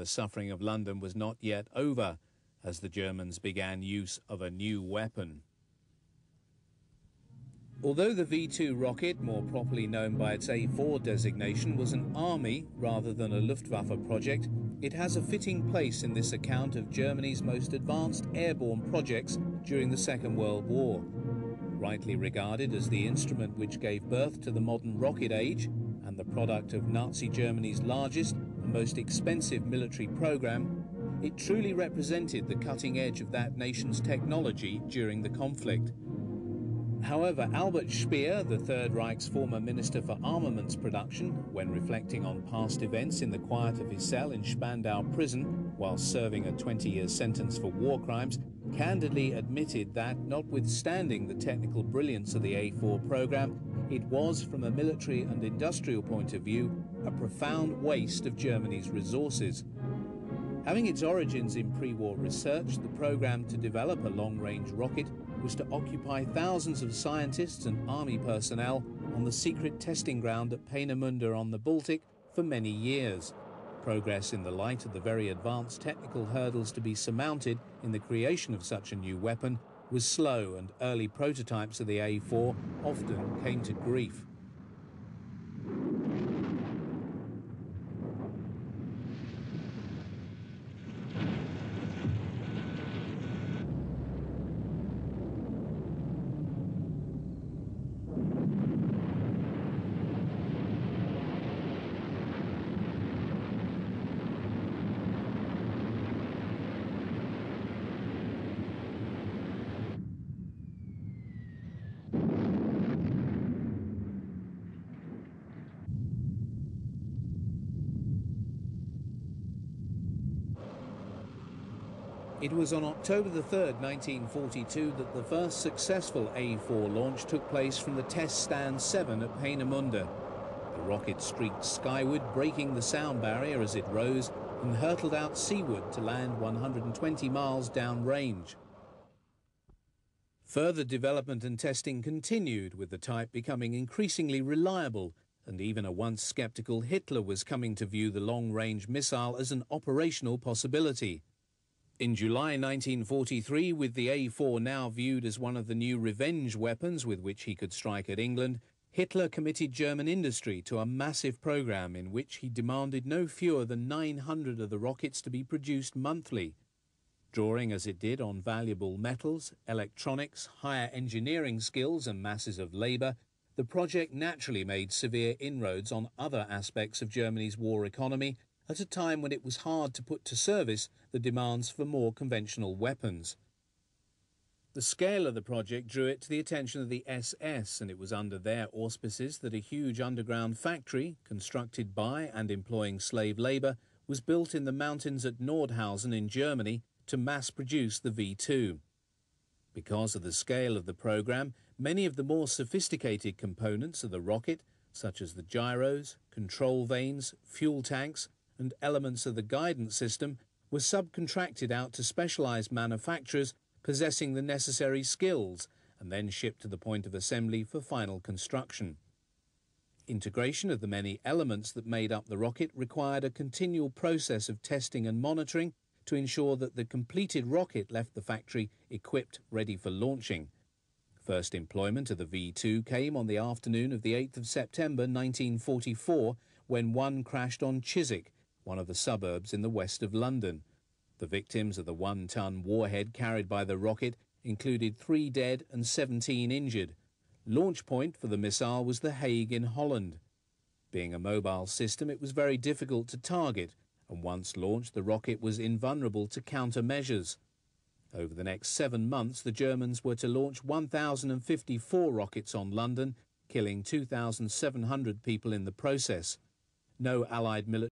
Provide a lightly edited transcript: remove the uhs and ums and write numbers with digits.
the suffering of London was not yet over, as the Germans began use of a new weapon. Although the V2 rocket, more properly known by its A4 designation, was an army rather than a Luftwaffe project, it has a fitting place in this account of Germany's most advanced airborne projects during the Second World War. Rightly regarded as the instrument which gave birth to the modern rocket age and the product of Nazi Germany's largest and most expensive military program, it truly represented the cutting edge of that nation's technology during the conflict. However, Albert Speer, the Third Reich's former Minister for Armaments Production, when reflecting on past events in the quiet of his cell in Spandau prison while serving a 20-year sentence for war crimes, candidly admitted that, notwithstanding the technical brilliance of the A4 program, it was, from a military and industrial point of view, a profound waste of Germany's resources. Having its origins in pre-war research, the program to develop a long-range rocket was to occupy thousands of scientists and army personnel on the secret testing ground at Peenemünde on the Baltic for many years. Progress in the light of the very advanced technical hurdles to be surmounted in the creation of such a new weapon was slow, and early prototypes of the A4 often came to grief. It was on October the 3rd, 1942, that the first successful A4 launch took place from the Test Stand 7 at Peenemünde. The rocket streaked skyward, breaking the sound barrier as it rose, and hurtled out seaward to land 120 miles downrange. Further development and testing continued, with the type becoming increasingly reliable, and even a once skeptical Hitler was coming to view the long-range missile as an operational possibility. In July 1943, with the A4 now viewed as one of the new revenge weapons with which he could strike at England, Hitler committed German industry to a massive program in which he demanded no fewer than 900 of the rockets to be produced monthly. Drawing as it did on valuable metals, electronics, higher engineering skills and masses of labour, the project naturally made severe inroads on other aspects of Germany's war economy at a time when it was hard to put to service the demands for more conventional weapons. The scale of the project drew it to the attention of the SS, and it was under their auspices that a huge underground factory, constructed by and employing slave labour, was built in the mountains at Nordhausen in Germany to mass-produce the V2. Because of the scale of the program, many of the more sophisticated components of the rocket, such as the gyros, control vanes, fuel tanks, and elements of the guidance system, were subcontracted out to specialized manufacturers possessing the necessary skills and then shipped to the point of assembly for final construction. Integration of the many elements that made up the rocket required a continual process of testing and monitoring to ensure that the completed rocket left the factory equipped, ready for launching. First employment of the V2 came on the afternoon of the 8th of September 1944, when one crashed on Chiswick, one of the suburbs in the west of London. The victims of the one-ton warhead carried by the rocket included 3 dead and 17 injured. Launch point for the missile was The Hague in Holland. Being a mobile system, it was very difficult to target, and once launched, the rocket was invulnerable to countermeasures. Over the next 7 months, the Germans were to launch 1,054 rockets on London, killing 2,700 people in the process. No Allied military